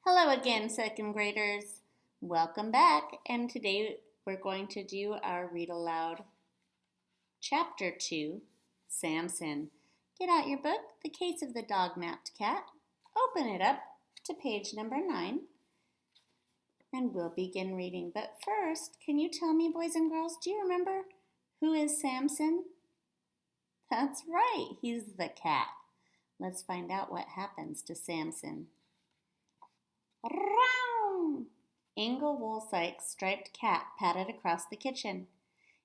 Hello again, second graders. Welcome back, and today we're going to do our Read Aloud Chapter 2, Samson. Get out your book, The Case of the Dognapped Cat. Open it up to page number 9, and we'll begin reading. But first, can you tell me, boys and girls, do you remember who is Samson? That's right, he's the cat. Let's find out what happens to Samson. Round! Ingle Woolsike's striped cat padded across the kitchen.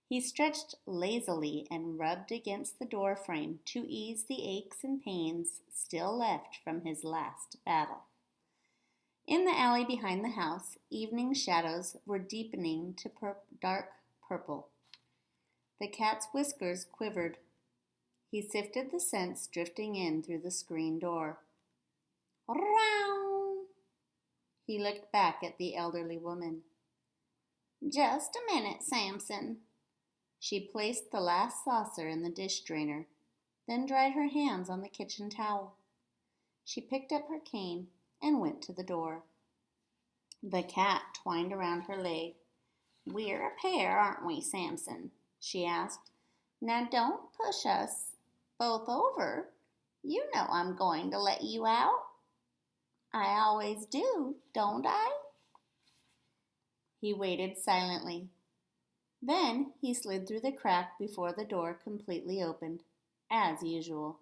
He stretched lazily and rubbed against the door frame to ease the aches and pains still left from his last battle. In the alley behind the house, evening shadows were deepening to dark purple. The cat's whiskers quivered. He sifted the scents drifting in through the screen door. Round! He looked back at the elderly woman. Just a minute, Samson. She placed the last saucer in the dish drainer, then dried her hands on the kitchen towel. She picked up her cane and went to the door. The cat twined around her leg. We're a pair, aren't we, Samson? She asked. Now don't push us both over. You know I'm going to let you out. I always do, don't I? He waited silently. Then he slid through the crack before the door completely opened, as usual.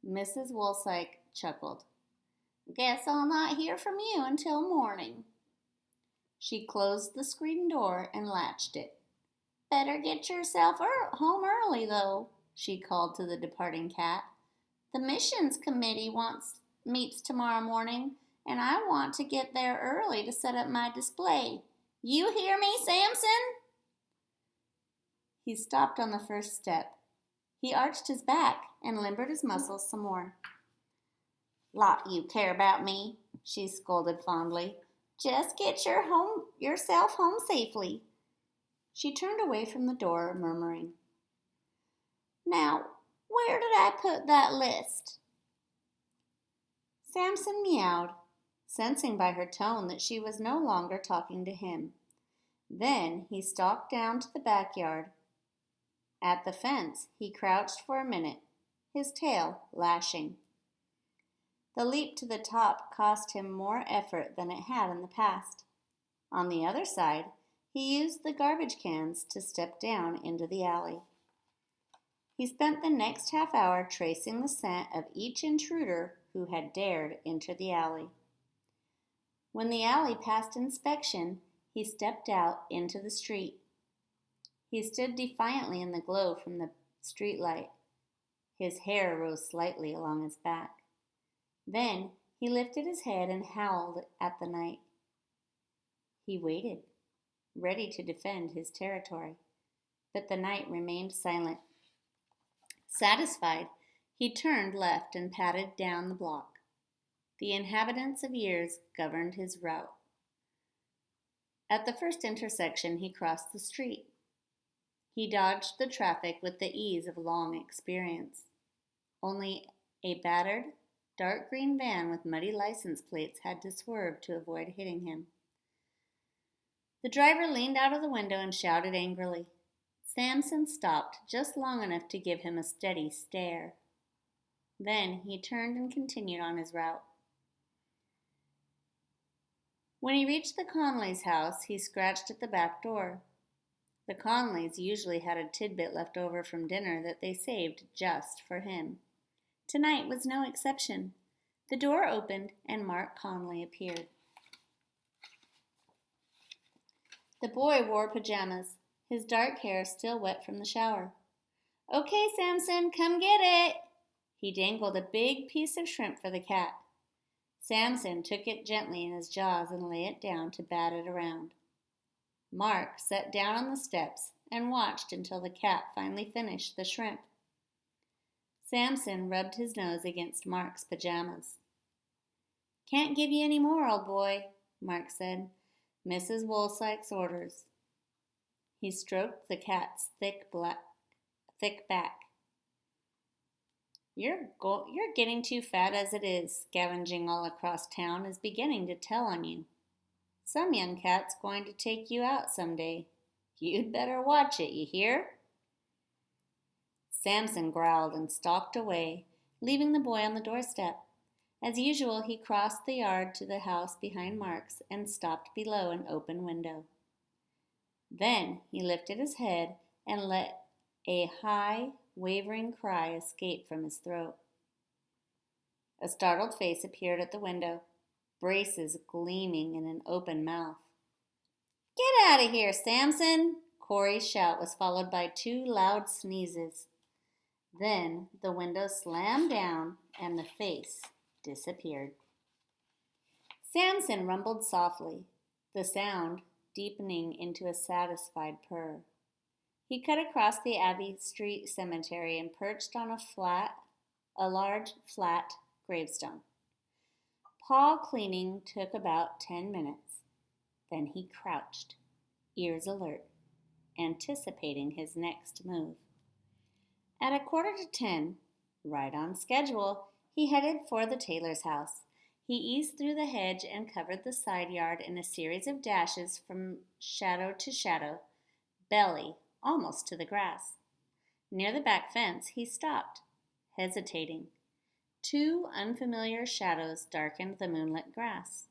Mrs. Woolsike chuckled. Guess I'll not hear from you until morning. She closed the screen door and latched it. Better get yourself home early, though, she called to the departing cat. The missions committee meets tomorrow morning, and I want to get there early to set up my display. You hear me, Samson? He stopped on the first step. He arched his back and limbered his muscles some more. Lot you care about me, she scolded fondly. Just get yourself home safely. She turned away from the door, murmuring, Now, where did I put that list? Samson meowed, sensing by her tone that she was no longer talking to him. Then he stalked down to the backyard. At the fence, he crouched for a minute, his tail lashing. The leap to the top cost him more effort than it had in the past. On the other side, he used the garbage cans to step down into the alley. He spent the next half hour tracing the scent of each intruder who had dared enter the alley. When the alley passed inspection, he stepped out into the street. He stood defiantly in the glow from the streetlight. His hair rose slightly along his back. Then he lifted his head and howled at the night. He waited, ready to defend his territory, but the night remained silent. Satisfied, he turned left and padded down the block. The inhabitants of years governed his route. At the first intersection, he crossed the street. He dodged the traffic with the ease of long experience. Only a battered, dark green van with muddy license plates had to swerve to avoid hitting him. The driver leaned out of the window and shouted angrily. Samson stopped just long enough to give him a steady stare. Then he turned and continued on his route. When he reached the Conleys' house, he scratched at the back door. The Conleys usually had a tidbit left over from dinner that they saved just for him. Tonight was no exception. The door opened and Mark Conley appeared. The boy wore pajamas, his dark hair still wet from the shower. Okay, Samson, come get it. He dangled a big piece of shrimp for the cat. Samson took it gently in his jaws and lay it down to bat it around. Mark sat down on the steps and watched until the cat finally finished the shrimp. Samson rubbed his nose against Mark's pajamas. Can't give you any more, old boy, Mark said. Mrs. Woolsike's orders. He stroked the cat's thick back. You're getting too fat as it is. Scavenging all across town is beginning to tell on you. Some young cat's going to take you out someday. You'd better watch it, you hear?" Samson growled and stalked away, leaving the boy on the doorstep. As usual, he crossed the yard to the house behind Mark's and stopped below an open window. Then he lifted his head and let a high, wavering cry escape from his throat. A startled face appeared at the window, braces gleaming in an open mouth. "Get out of here, Samson!" Corey's shout was followed by 2 loud sneezes. Then the window slammed down and the face disappeared. Samson rumbled softly, the sound deepening into a satisfied purr. He cut across the Abbey Street Cemetery and perched on a large, flat gravestone. Paw cleaning took about 10 minutes. Then he crouched, ears alert, anticipating his next move. At 9:45, right on schedule, he headed for the tailor's house. He eased through the hedge and covered the side yard in a series of dashes from shadow to shadow, belly almost to the grass. Near the back fence, he stopped, hesitating. 2 unfamiliar shadows darkened the moonlit grass.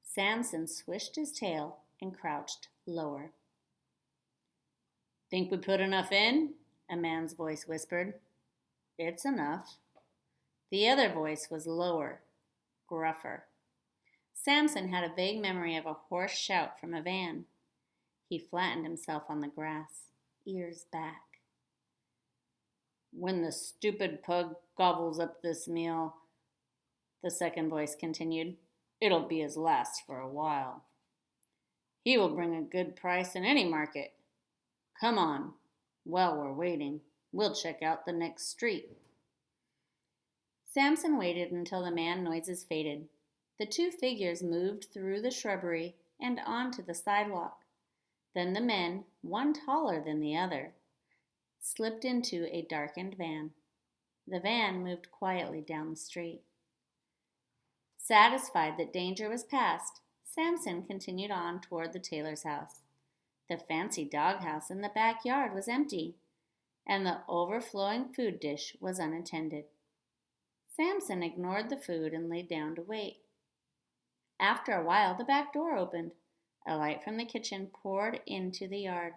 Samson swished his tail and crouched lower. "Think we put enough in?" a man's voice whispered. "It's enough." The other voice was lower, gruffer. Samson had a vague memory of a hoarse shout from a van. He flattened himself on the grass, ears back. "When the stupid pug gobbles up this meal," the second voice continued, "it'll be his last for a while. He will bring a good price in any market. Come on. While we're waiting, we'll check out the next street." Samson waited until the man noises faded. The 2 figures moved through the shrubbery and onto the sidewalk. Then the men, one taller than the other, slipped into a darkened van. The van moved quietly down the street. Satisfied that danger was past, Samson continued on toward the tailor's house. The fancy doghouse in the backyard was empty, and the overflowing food dish was unattended. Samson ignored the food and lay down to wait. After a while, the back door opened. A light from the kitchen poured into the yard.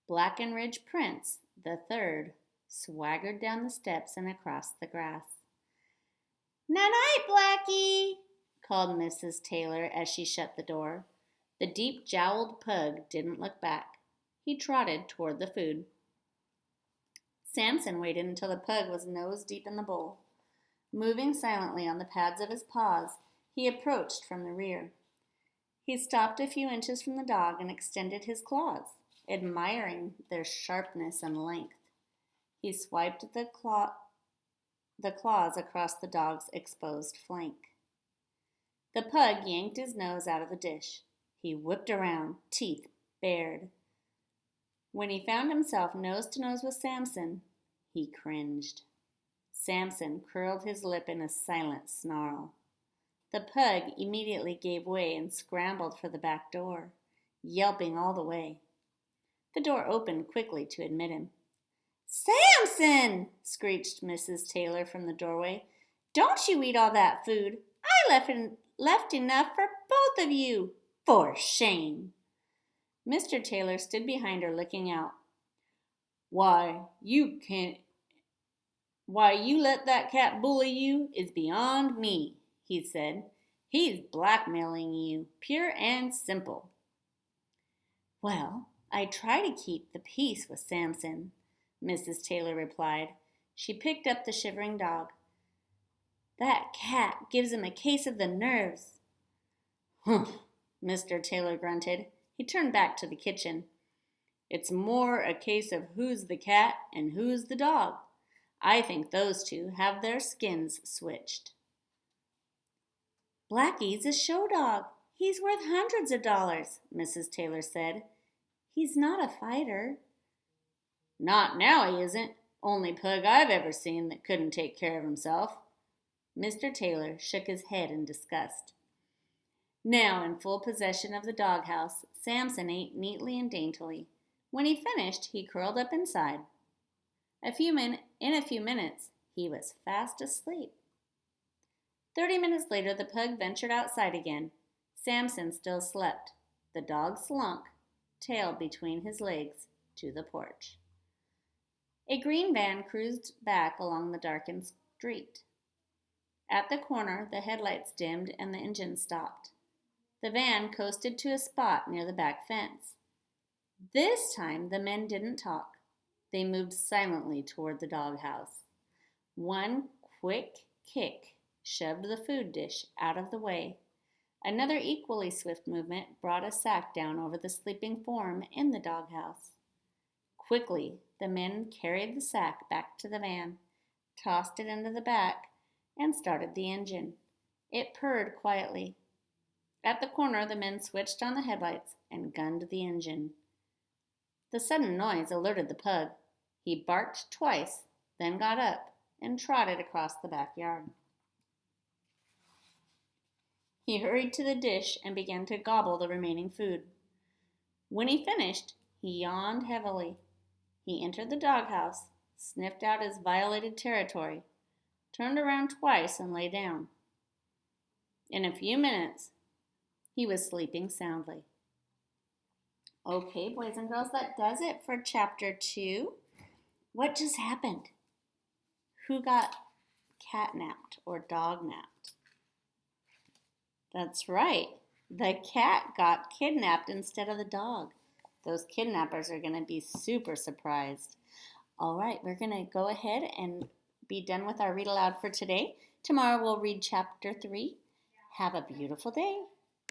Blackenridge Prince, the third, swaggered down the steps and across the grass. "Night-night, Blackie," called Mrs. Taylor as she shut the door. The deep-jowled pug didn't look back. He trotted toward the food. Samson waited until the pug was nose deep in the bowl. Moving silently on the pads of his paws, he approached from the rear. He stopped a few inches from the dog and extended his claws, admiring their sharpness and length. He swiped the claws across the dog's exposed flank. The pug yanked his nose out of the dish. He whipped around, teeth bared. When he found himself nose to nose with Samson, he cringed. Samson curled his lip in a silent snarl. The pug immediately gave way and scrambled for the back door, yelping all the way. The door opened quickly to admit him. "Samson!" screeched Mrs. Taylor from the doorway. "Don't you eat all that food. I left enough for both of you. For shame!" Mr. Taylor stood behind her looking out. Why you let that cat bully you is beyond me," he said. "He's blackmailing you, pure and simple." "Well, I try to keep the peace with Samson," Mrs. Taylor replied. She picked up the shivering dog. "That cat gives him a case of the nerves." "Humph," Mr. Taylor grunted. He turned back to the kitchen. "It's more a case of who's the cat and who's the dog. I think those 2 have their skins switched." "Blackie's a show dog. He's worth hundreds of dollars," Mrs. Taylor said. "He's not a fighter." "Not now he isn't. Only pug I've ever seen that couldn't take care of himself. Mr. Taylor shook his head in disgust. Now, in full possession of the doghouse, Samson ate neatly and daintily. When he finished, he curled up inside. In a few minutes, he was fast asleep. 30 minutes later, the pug ventured outside again. Samson still slept. The dog slunk, tail between his legs, to the porch. A green van cruised back along the darkened street. At the corner, the headlights dimmed and the engine stopped. The van coasted to a spot near the back fence. This time, the men didn't talk. They moved silently toward the doghouse. One quick kick shoved the food dish out of the way. Another equally swift movement brought a sack down over the sleeping form in the doghouse. Quickly, the men carried the sack back to the van, tossed it into the back, and started the engine. It purred quietly. At the corner, the men switched on the headlights and gunned the engine. The sudden noise alerted the pug. He barked twice, then got up and trotted across the backyard. He hurried to the dish and began to gobble the remaining food. When he finished, he yawned heavily. He entered the doghouse, sniffed out his violated territory, turned around twice, and lay down. In a few minutes, he was sleeping soundly. Okay, boys and girls, that does it for chapter 2. What just happened? Who got catnapped or dognapped? That's right. The cat got kidnapped instead of the dog. Those kidnappers are going to be super surprised. All right, we're going to go ahead and be done with our read aloud for today. Tomorrow we'll read chapter 3. Have a beautiful day.